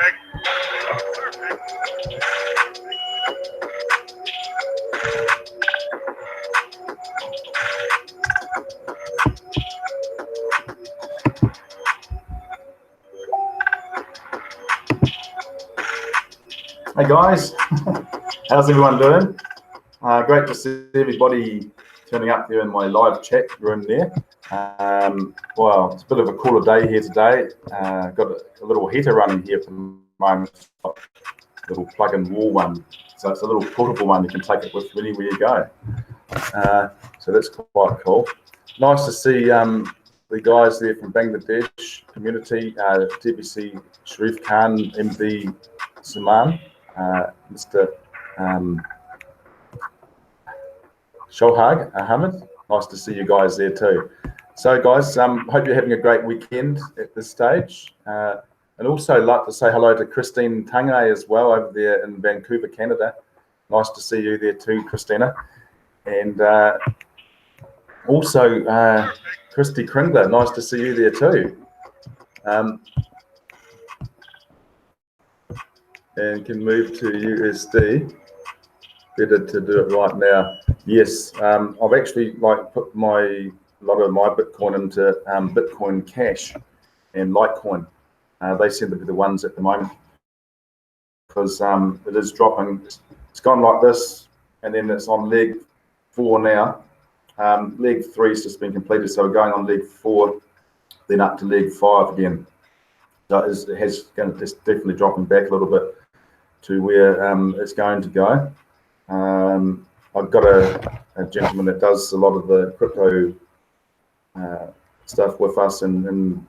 Hey guys, how's everyone doing? Great to see everybody turning up here in my live chat room there. Well, it's a bit of a cooler day here today. Got a little heater running here for the moment, a little plug-in wall one. So it's a little portable one, you can take it with anywhere you go. So that's quite cool. Nice to see the guys there from Bangladesh community, TBC Sharif Khan, MD Saman, Mr. Shohag Ahmed. Nice to see you guys there too. So guys, hope you're having a great weekend at this stage. And also like to say hello to Christine Tange as well over there in Vancouver, Canada. Nice to see you there too, Christina. And also Christy Kringler, nice to see you there too. And can move to USD. Better to do it right now. Yes, I've actually put a lot of my Bitcoin into Bitcoin Cash and Litecoin. They seem to be the ones at the moment because it is dropping. It's gone like this, and then it's on leg 4 now. Leg 3 has just been completed, so we're going on leg 4, then up to leg 5 again. So it's definitely dropping back a little bit to where it's going to go. I've got a gentleman that does a lot of the crypto stuff with us, and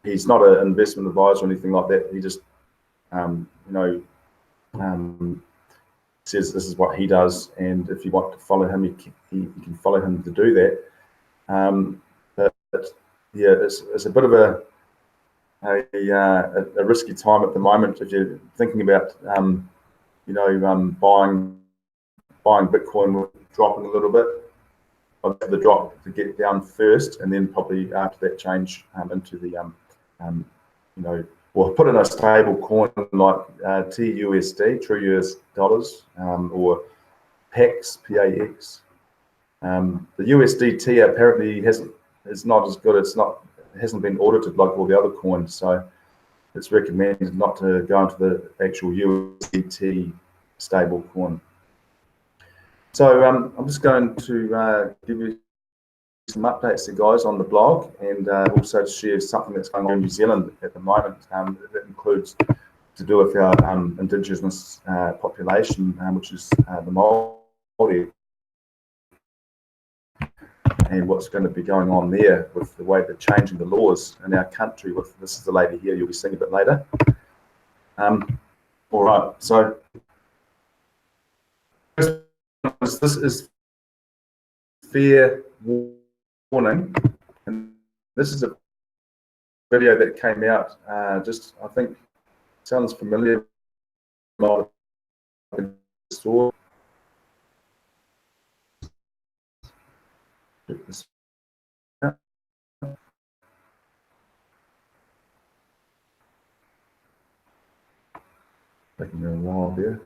he's not an investment advisor or anything like that. He just, says this is what he does, and if you want to follow him, you can follow him to do that. But yeah, it's a bit of a risky time at the moment if you're thinking about buying Bitcoin, dropping a little bit. I'd have the drop to get down first, and then probably after that change into the or put in a stable coin like TUSD, True US Dollars, or PAX, PAX. The USDT apparently is not as good. It hasn't been audited like all the other coins, so it's recommended not to go into the actual USDT stable coin. So I'm just going to give you some updates there, guys, on the blog, and also to share something that's going on in New Zealand at the moment. That includes to do with our Indigenous population, which is the Māori, and what's going to be going on there with the way they're changing the laws in our country. With this is the lady here you'll be seeing a bit later. All right, so this is fair warning, and this is a video that came out just, I think, sounds familiar. Taking a while here.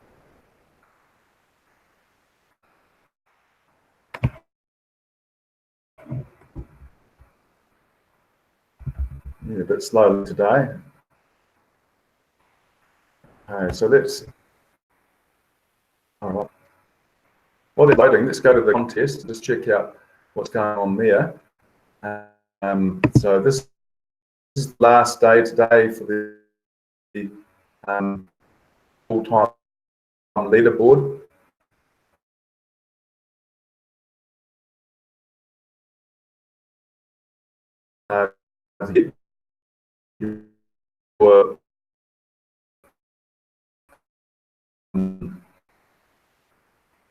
Yeah, a bit slow today. So let's, all right. While they're loading, let's go to the contest. Let's check out what's going on there. So this is the last day today for the full-time leaderboard.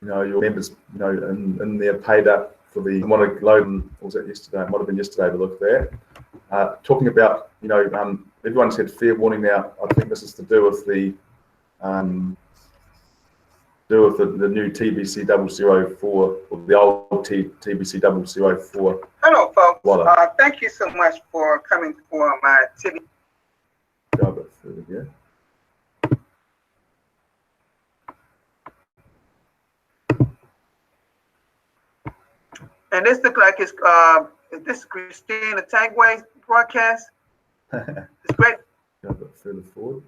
Your members, in there paid up for the, I want to load, was that yesterday? It might have been yesterday to look there. Talking about, everyone's had fair warning now. I think this is to do with the new TBC 004, or the old TBC 004. Hello, folks. Thank you so much for coming for my TBC. Go a bit further here. And this looks like it's is this Christina Tangway's broadcast? It's great. A bit further forward.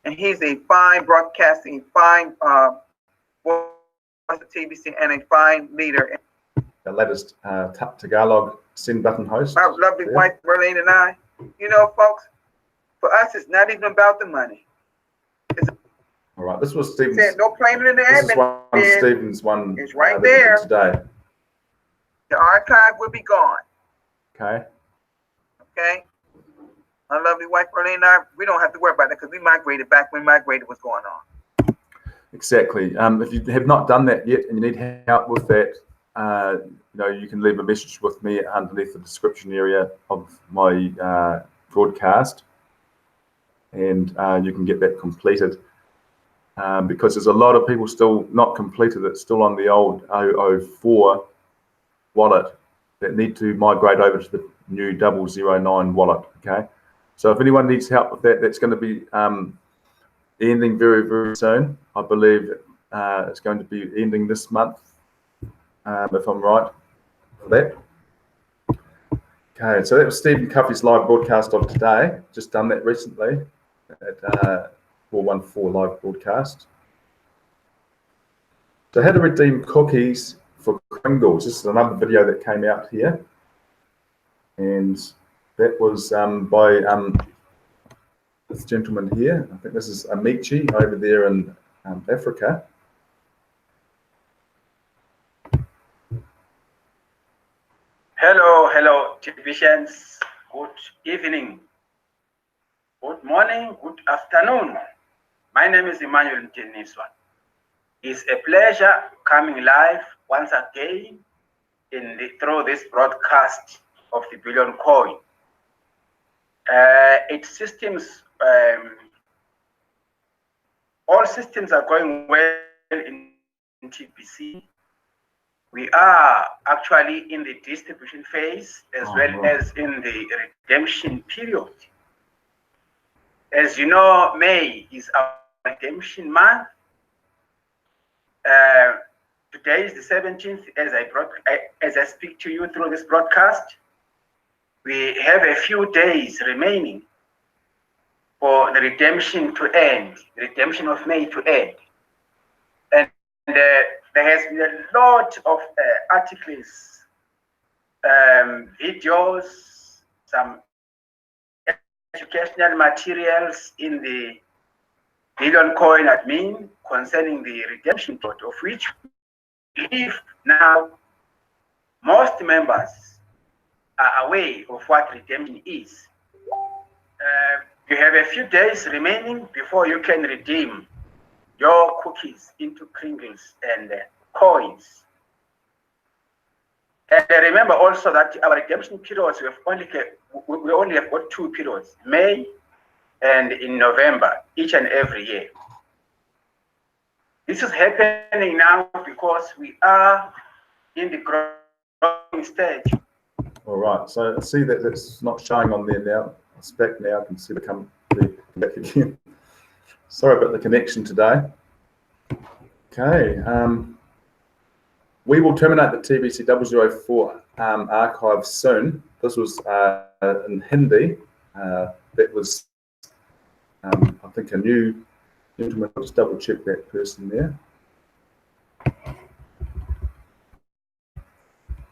And he's a fine broadcasting, fine voice of TBC, and a fine leader. The latest Tagalog send button host. My lovely wife, Marlene, and I. You know, folks, for us, it's not even about the money. All right, this was Stephen's. Said, no claiming in the This is admin. one Stephen's one. It's right that we did there. today. The archive will be gone. Okay. Okay. My lovely wife, Marlene, and I, we don't have to worry about that because we migrated back when migrated was going on. Exactly. If you have not done that yet and you need help with that, you can leave a message with me underneath the description area of my broadcast, and you can get that completed. Because there's a lot of people still not completed. It's still on the old 004 wallet that need to migrate over to the new 009 wallet. Okay. So if anyone needs help with that, that's going to be ending very, very soon. I believe it's going to be ending this month, if I'm right for that. Okay, so that was Stephen Cuffey's live broadcast of today. Just done that recently at 414 live broadcast. So how to redeem cookies for Kringles. This is another video that came out here. And that was by this gentleman here. I think this is Amici over there in Africa. Hello, TBCians. Good evening, good morning, good afternoon. My name is Emmanuel Mteniswa. It's a pleasure coming live once again through this broadcast of the Billion Coin. Its systems, all systems are going well in TBC. We are actually in the distribution phase as well as in the redemption period. As you know, May is our redemption month. Today is the 17th as I speak to you through this broadcast. We have a few days remaining for the redemption to end, the redemption of May to end. And there has been a lot of articles, videos, some educational materials in the Billion Coin admin concerning the redemption plot, of which we believe now most members are aware of what redemption is. You have a few days remaining before you can redeem your cookies into Kringles and coins. And remember also that our redemption periods, we only have got 2 periods, May and in November, each and every year. This is happening now because we are in the growing stage. All right, so I see that it's not showing on there now. It's back now. I can see the come back again. Sorry about the connection today. Okay, we will terminate the TBC 004 archive soon. This was in Hindi. That was, I think, a new gentleman. I'll just double check that person there.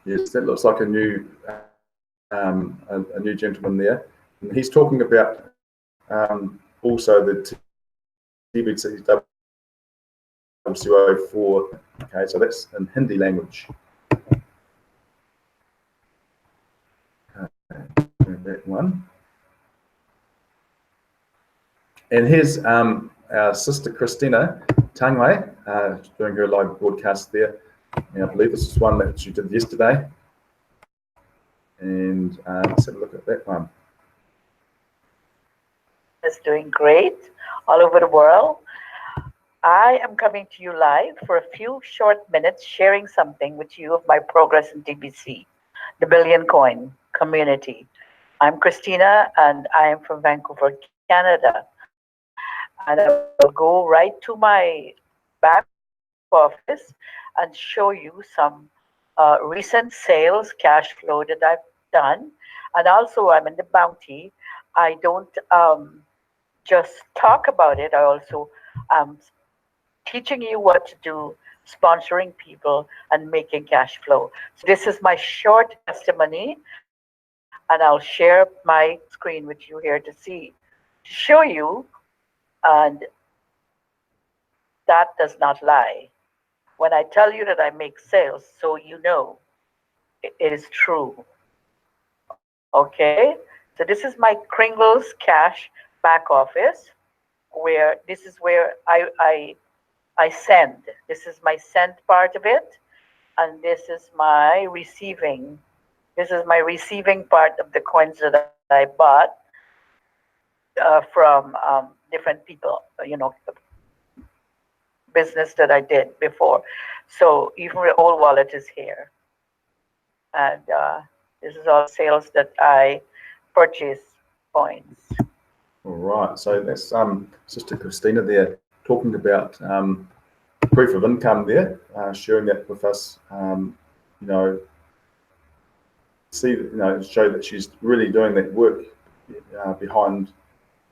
Yes, that looks like a new gentleman there. And he's talking about also the TBC 004. Okay, so that's in Hindi language. Okay, that one. And here's our sister Christina Tangway doing her live broadcast there. And I believe this is one that she did yesterday. And let's have a look at that one. Is doing great all over the world. I am coming to you live for a few short minutes, sharing something with you of my progress in TBC, the Billion Coin community. I'm Christina, and I am from Vancouver, Canada. And I will go right to my back office. and show you some recent sales cash flow that I've done. And also, I'm in the bounty. I don't just talk about it. I also teaching you what to do, sponsoring people, and making cash flow. So this is my short testimony, and I'll share my screen with you here to see, to show you, and that does not lie. When I tell you that I make sales, so you know, it is true. Okay, so this is my Kringles cash back office, where this is where I send. This is my send part of it, and this is my receiving. This is my receiving part of the coins that I bought from different people, business that I did before. So even the old wallet is here. And this is all sales that I purchase coins. All right, so that's Sister Christina there talking about proof of income there, sharing that with us. Show that she's really doing that work behind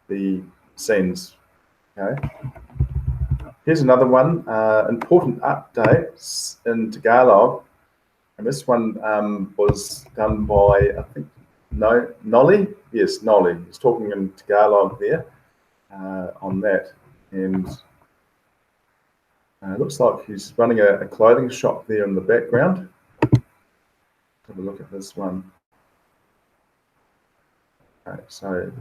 the scenes. Okay. Here's another one, important updates in Tagalog, and this one was done by, I think, Nolly. Yes, Nolly. He's talking in Tagalog there on that, and looks like he's running a clothing shop there in the background. Have a look at this one. Okay, so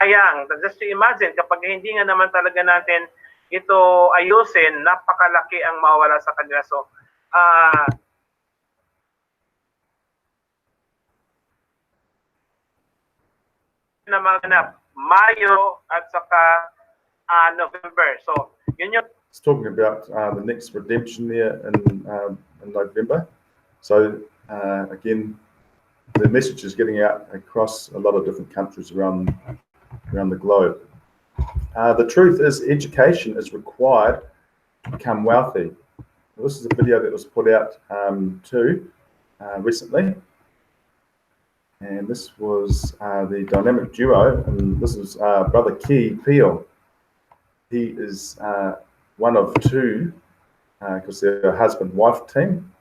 sayang, just to imagine, kapag hindi nga naman talaga natin ito ayusin, napakalaki ang mawala sa kanila. So, na mga Mayo at saka November. So, yun yung... It's talking about the next redemption there in November. So, again, the message is getting out across a lot of different countries around the globe. The truth is, education is required to become wealthy. This is a video that was put out too recently, and this was the dynamic duo, and this is Brother Key Peel. He is one of two, because they're a husband-wife team,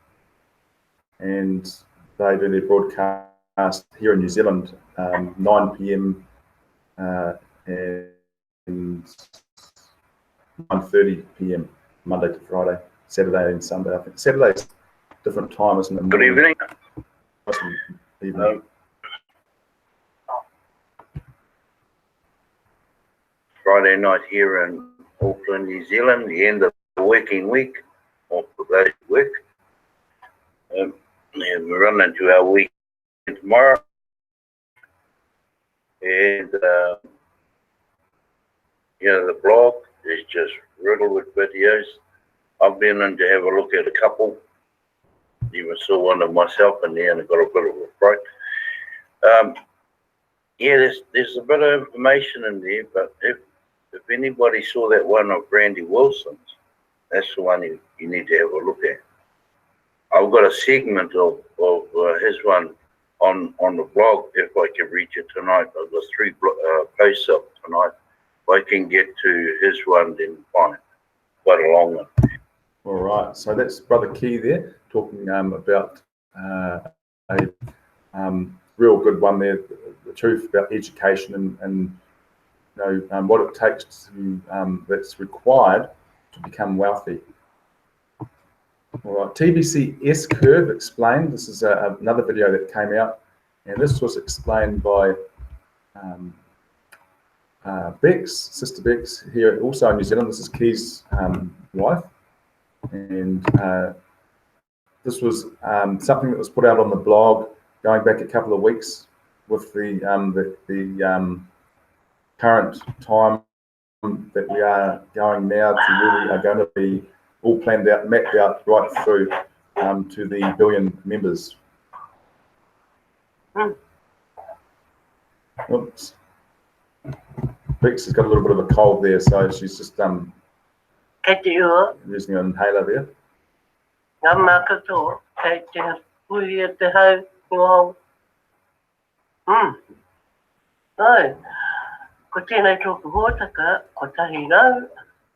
and they do their broadcast here in New Zealand, 9 p.m. And 9:30 p.m. Monday to Friday, Saturday and Sunday. I think Saturday's different time, isn't it? Good evening. Evening. Friday night here in Auckland, New Zealand, the end of the working week, or for those who work. And we're running into our weekend tomorrow. And the blog is just riddled with videos. I've been in to have a look at a couple. Even saw one of myself in there and I got a bit of a fright. There's a bit of information in there, but if anybody saw that one of Randy Wilson's, that's the one you need to have a look at. I've got a segment of his one on the blog if I can reach it tonight. I've got 3 posts up tonight. If I can get to his one, then fine. Quite a long one. All right, so that's Brother Key there talking about a real good one there, the truth about education and what it takes to that's required to become wealthy. All right, TBC S-curve explained. This is another video that came out, and this was explained by Bex, Sister Bex, here also in New Zealand. This is Key's wife, and this was something that was put out on the blog going back a couple of weeks with the current time that we are going now to really are going to be all planned out, mapped out right through to the billion members. Oops. Bex has got a little bit of a cold there, so she's just Kei te ua, using an inhaler there. ngā mā katoa, kei te hui e te hau, ngō. Ai, ko tēnei tōku hōtaka, ko tahi rau,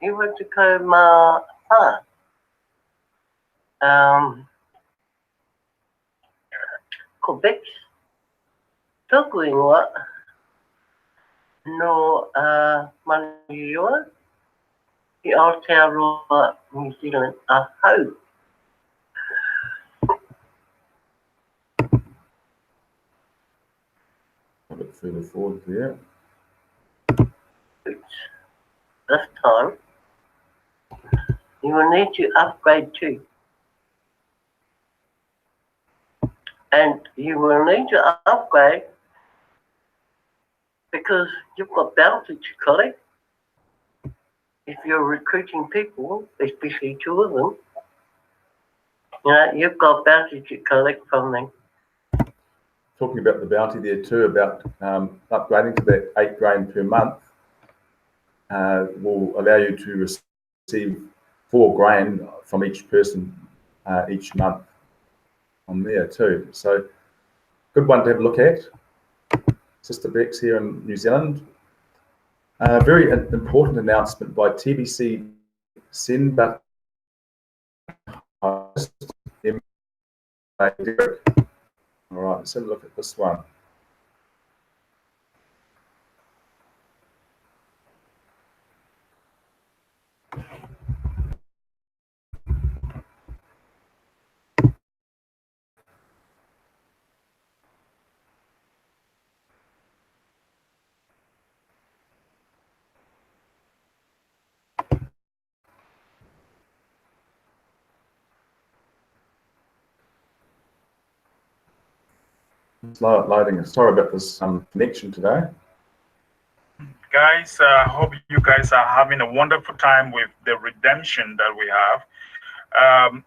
iwa te kau mā pā. Ko Bex, tōku ingoa, no Maniriwa, i Aotearoa, New Zealand, a hau. A bit further forward there. This time, you will need to upgrade too. And you will need to upgrade because you've got bounty to collect. If you're recruiting people, especially two of them, you know, you've got bounty to collect from them. Talking about the bounty there too, about upgrading to that 8 grain per month will allow you to receive 4 grain from each person each month on there too. So good one to have a look at. Sister Bex here in New Zealand. Very important announcement by TBC Send host Derek. All right, let's have a look at this one. It's loading. Sorry about this connection today. Guys, I hope you guys are having a wonderful time with the redemption that we have.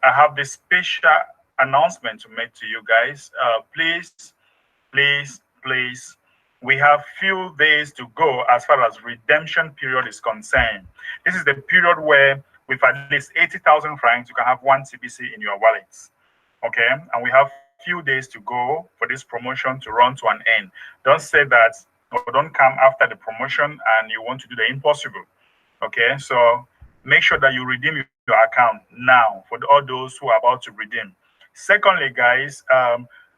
I have this special announcement to make to you guys. Please, we have few days to go as far as redemption period is concerned. This is the period where with at least 80,000 francs, you can have 1 TBC in your wallets. Okay, and we have few days to go for this promotion to run to an end. Don't say that, or don't come after the promotion and you want to do the impossible. Okay, so make sure that you redeem your account now for all those who are about to redeem. Secondly, guys,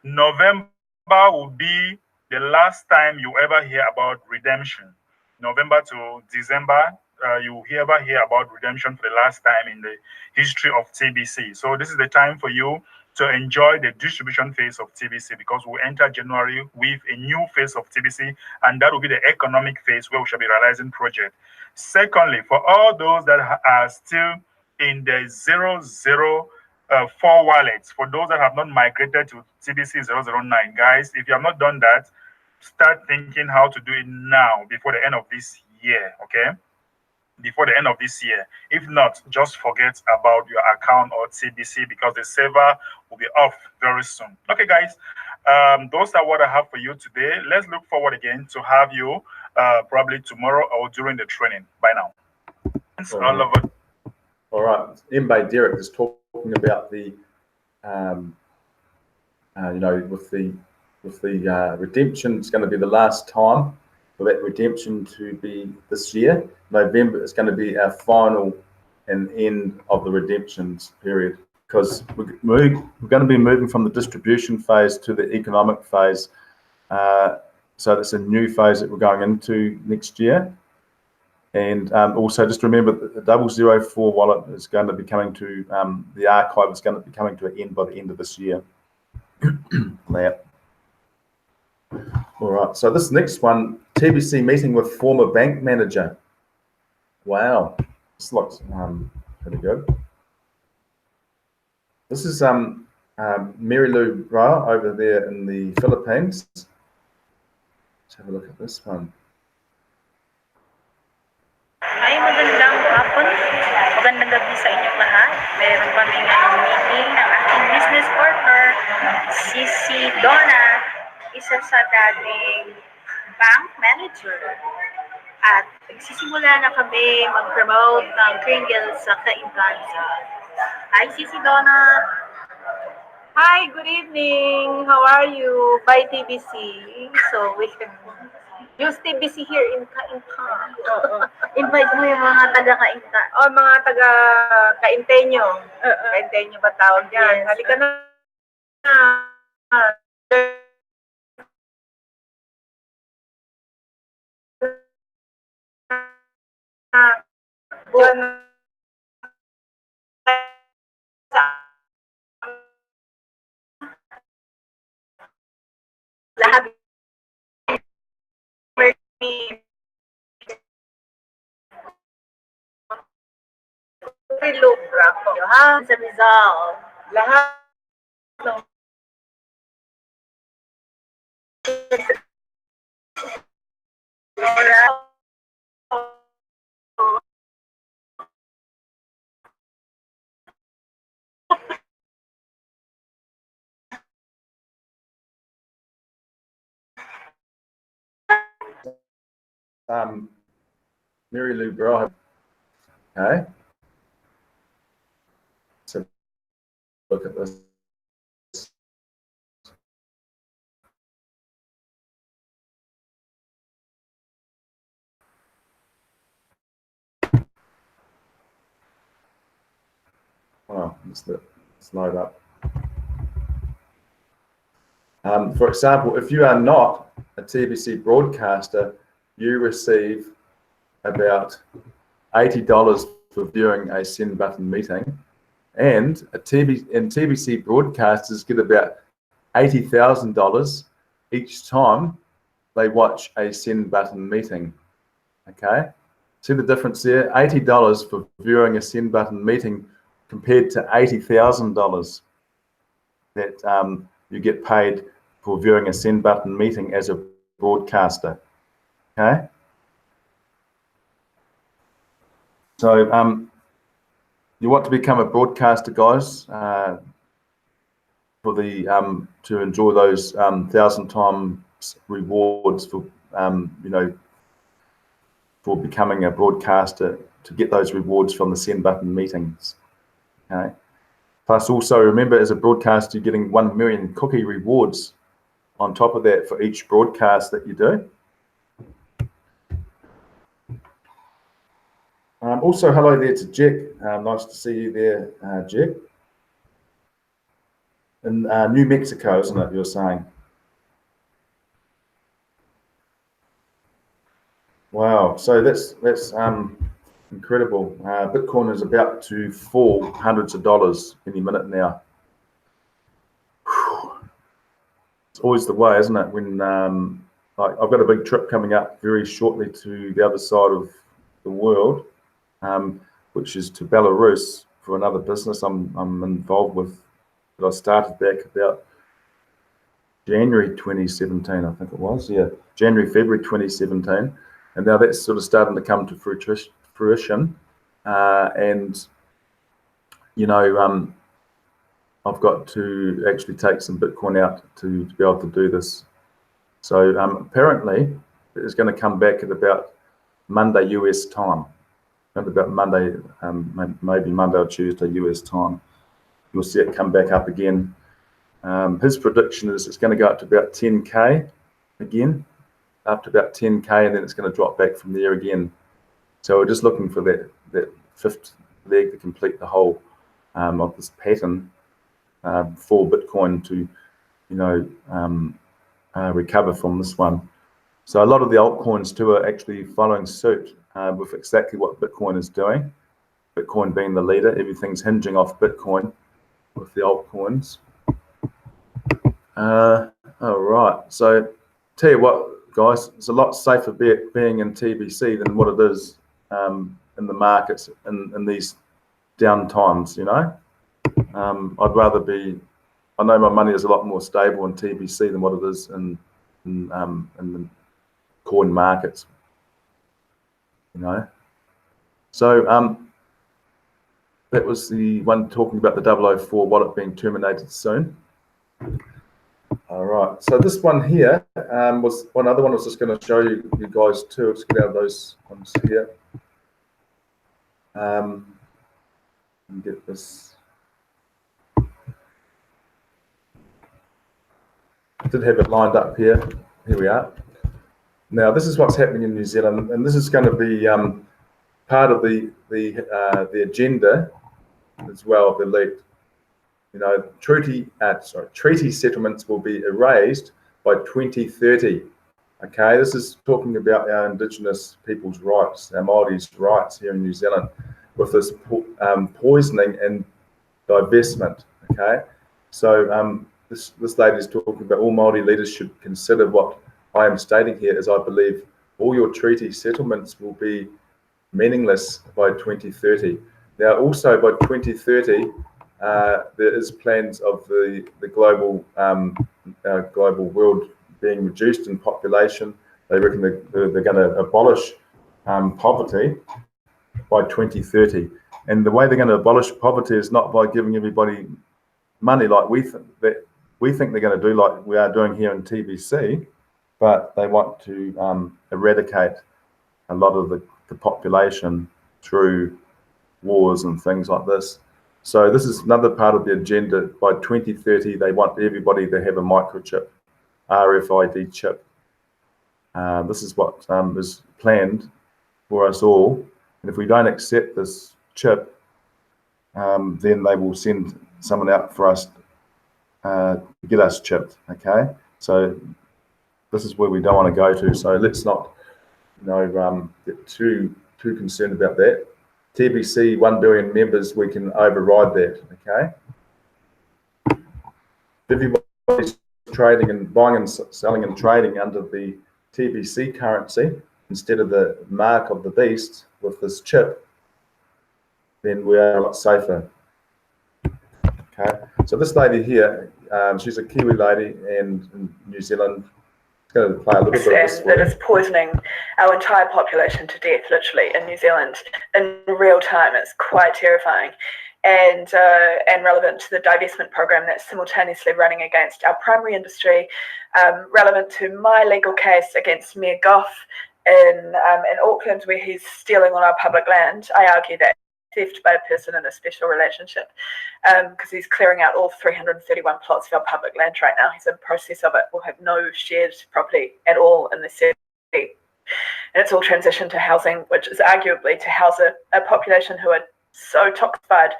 November will be the last time you ever hear about redemption. November to December, you will ever hear about redemption for the last time in the history of TBC. So this is the time for you to enjoy the distribution phase of TBC, because we'll enter January with a new phase of TBC, and that will be the economic phase where we shall be realizing project. Secondly, for all those that are still in the 004 wallets, for those that have not migrated to TBC 009, guys, if you have not done that, start thinking how to do it now before the end of this year, okay? Before the end of this year. If not, just forget about your account or TBC, because the server will be off very soon. Okay, guys, those are what I have for you today. Let's look forward again to have you probably tomorrow or during the training. Bye now. All right, Mbae Derek is talking about the you know, with the redemption. It's going to be the last time for that redemption to be this year. November is going to be our final and end of the redemptions period, because we're going to be moving from the distribution phase to the economic phase. So that's a new phase that we're going into next year. And also just remember that the 004 wallet is going to be coming to, the archive is going to be coming to an end by the end of this year. All right, so this next one, TBC meeting with former bank manager. Wow, this looks pretty good. This is Mary Lou Ra over there in the Philippines. Let's have a look at this one. Ay, magandang hapon. Magandang gabi sa inyong lahat. Meron kami ngayong meeting ng aking business partner, si Donna, isa sa dating bank manager. at nagsisimula na kami mag-promote ng Kringles sa Kaintan. Hi, Sisi Donna! Hi, good evening! How are you? By TBC. So, we can use TBC here in Kaintan. Invite mo yung mga taga-Kaintan. Oh, mga taga-Kainteño. Kainteño ba tawag yan? Yes. Halika na. Lahat sa Rizal. Lahat ng Mary Lou Bro. Okay. So look at this. Oh, let's load up. For example, if you are not a TBC broadcaster, you receive about $80 for viewing a send button meeting, and TBC broadcasters get about $80,000 each time they watch a send button meeting. Okay, see the difference there? $80 for viewing a send button meeting compared to $80,000 that you get paid for viewing a send button meeting as a broadcaster. Okay. So you want to become a broadcaster, guys, for the to enjoy those 1,000 times rewards for for becoming a broadcaster, to get those rewards from the send button meetings. Okay. Plus, also remember, as a broadcaster, you're getting 1 million cookie rewards on top of that for each broadcast that you do. Also, hello there to Jack. Nice to see you there, Jack. In New Mexico, isn't it, you're saying? Wow, so that's incredible. Bitcoin is about to fall hundreds of dollars any minute now. Whew. It's always the way, isn't it? When like I've got a big trip coming up very shortly to the other side of the world, which is to Belarus for another business I'm involved with, that I started back about January 2017, I think it was. Yeah, February 2017. And now that's sort of starting to come to fruition. And, you know, I've got to actually take some Bitcoin out to be able to do this. So apparently it's going to come back at about Monday US time. At about Monday, maybe Monday or Tuesday US time. You'll see it come back up again. His prediction is it's going to go up to about 10K again. Up to about 10K, and then it's going to drop back from there again. So we're just looking for that fifth leg to complete the whole of this pattern for Bitcoin to, you know, recover from this one. So a lot of the altcoins too are actually following suit with exactly what Bitcoin is doing. Bitcoin being the leader, everything's hinging off Bitcoin with the altcoins. All right, so tell you what, guys, it's a lot safer being in TBC than what it is in the markets in these down times, you know. I'd rather be, I know my money is a lot more stable in TBC than what it is in the coin markets, you know. So that was the one talking about the 004 wallet being terminated soon. All right. So this one here was one other one I was just going to show you guys too. Let's get out of those ones here. And get this. I did have it lined up here. Here we are. Now this is what's happening in New Zealand, and this is going to be part of the agenda as well of the league. You know, treaty settlements will be erased by 2030. Okay, this is talking about our Indigenous people's rights, our Māori's rights here in New Zealand, with this poisoning and divestment. Okay, so this lady is talking about all Māori leaders should consider what I am stating here, as I believe all your treaty settlements will be meaningless by 2030. Now, also by 2030, there is plans of the global global world being reduced in population. They reckon they're going to abolish poverty by 2030. And the way they're going to abolish poverty is not by giving everybody money like we think they're going to do, like we are doing here in TBC, but they want to eradicate a lot of the population through wars and things like this. So this is another part of the agenda. By 2030, they want everybody to have a microchip, RFID chip. This is what is planned for us all. And if we don't accept this chip, then they will send someone out for us to get us chipped. Okay, so this is where we don't want to go to. So let's not, get too concerned about that. TBC 1 billion members, we can override that. Okay, everybody's trading and buying and selling and trading under the TBC currency instead of the mark of the beast with this chip, then we are a lot safer. Okay, so this lady here, she's a Kiwi lady and in New Zealand. It's going to play a little bit of this. And that is poisoning our entire population to death, literally, in New Zealand in real time. It's quite terrifying, and relevant to the divestment program that's simultaneously running against our primary industry, relevant to my legal case against Mayor Gough in Auckland, where he's stealing on our public land. I argue that theft by a person in a special relationship, because he's clearing out all 331 plots of our public land right now. He's in process of it. We'll have no shared property at all in the city. And it's all transitioned to housing, which is arguably to house a population who are so toxified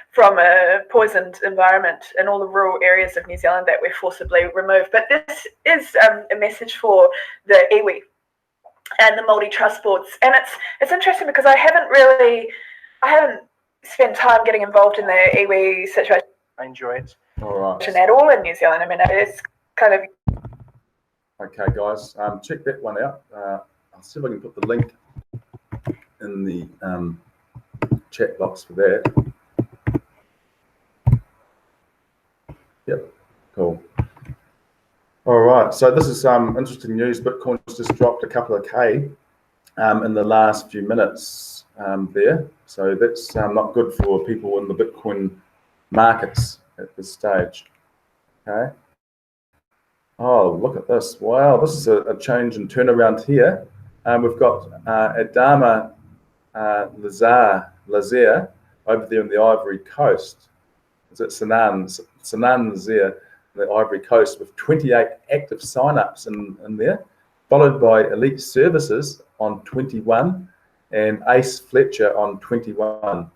from a poisoned environment in all the rural areas of New Zealand that we're forcibly removed. But this is a message for the iwi and the Māori trust boards. And it's interesting because I haven't spent time getting involved in the iwi situation. I enjoy it. All right. At all in New Zealand. I mean, it's kind of... Okay, guys, check that one out. I'll see if I can put the link in the chat box for that. Yep, cool. All right, so this is interesting news. Bitcoin's just dropped a couple of K in the last few minutes there. So that's not good for people in the Bitcoin markets at this stage. Okay. Oh, look at this. Wow, this is a change and turnaround here. We've got Adama Lazer over there in the Ivory Coast. Is it Sinan Lazer, the Ivory Coast, with 28 active sign-ups in there, followed by Elite Services on 21 and Ace Fletcher on 21.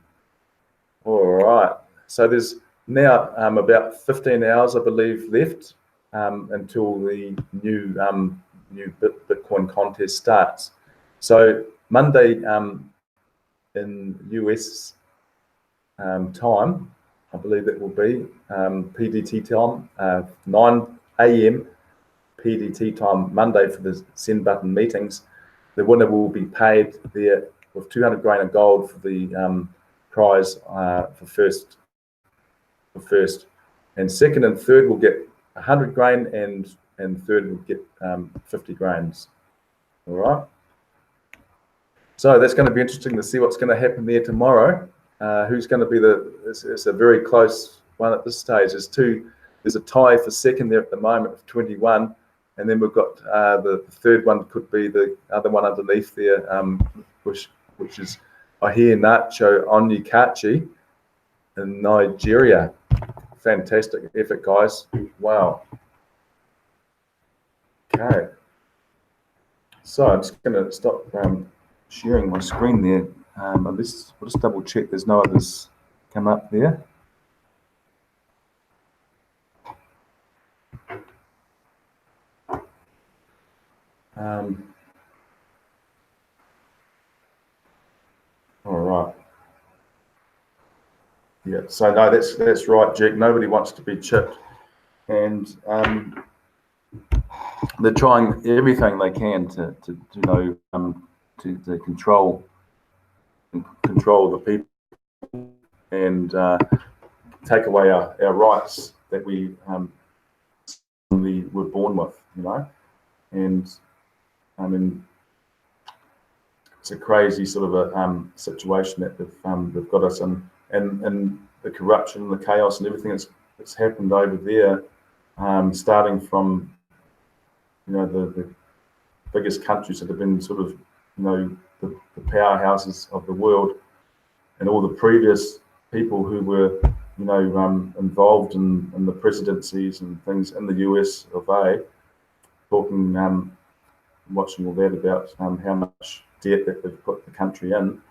All right. So there's now about 15 hours, I believe, left until the new Bitcoin contest starts. So Monday in US time, I believe it will be PDT time, 9 a.m. PDT time Monday for the send button meetings. The winner will be paid there with 200 grain of gold for the prize for first, and second and third will get 100 grain, and third will get 50 grains. All right. So that's going to be interesting to see what's going to happen there tomorrow. Who's going to be it's a very close one at this stage. There's two there's a tie for second there at the moment of 21, and then we've got the third one could be the other one underneath there, which is Ahia Nacho Onyekachi in Nigeria. Fantastic effort, guys. Wow. Okay. So I'm just going to stop sharing my screen there. We'll just double check there's no others come up there. All right. Yeah. So no, that's right, Jake. Nobody wants to be chipped, and they're trying everything they can to control the people and take away our rights that we were born with, you know. And I mean, it's a crazy sort of a situation that they've got us in, and the corruption, the chaos, and everything that's happened over there, starting from, you know, the biggest countries that have been sort of, you know, the powerhouses of the world, and all the previous people who were, you know, involved in the presidencies and things in the US of A, talking, watching all that about how much debt that they've put the country in,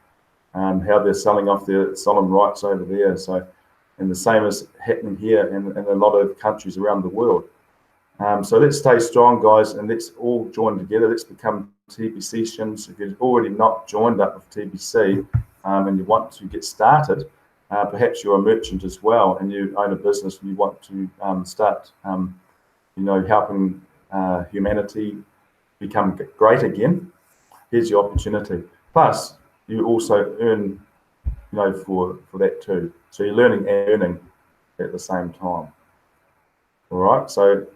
how they're selling off their solemn rights over there. So, and the same is happening here in a lot of countries around the world. So let's stay strong, guys, and let's all join together. Let's become TBCians. If you've already not joined up with TBC and you want to get started, perhaps you're a merchant as well and you own a business and you want to start, you know, helping humanity become great again. Here's your opportunity. Plus, you also earn, you know, for that too. So you're learning and earning at the same time. All right. So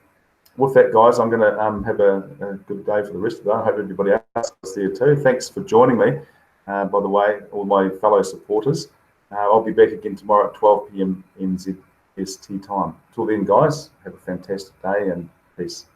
with that, guys, I'm going to have a good day for the rest of the day. I hope everybody else is there too. Thanks for joining me. By the way, all my fellow supporters. I'll be back again tomorrow at 12 p.m. NZST time. Till then, guys, have a fantastic day and peace.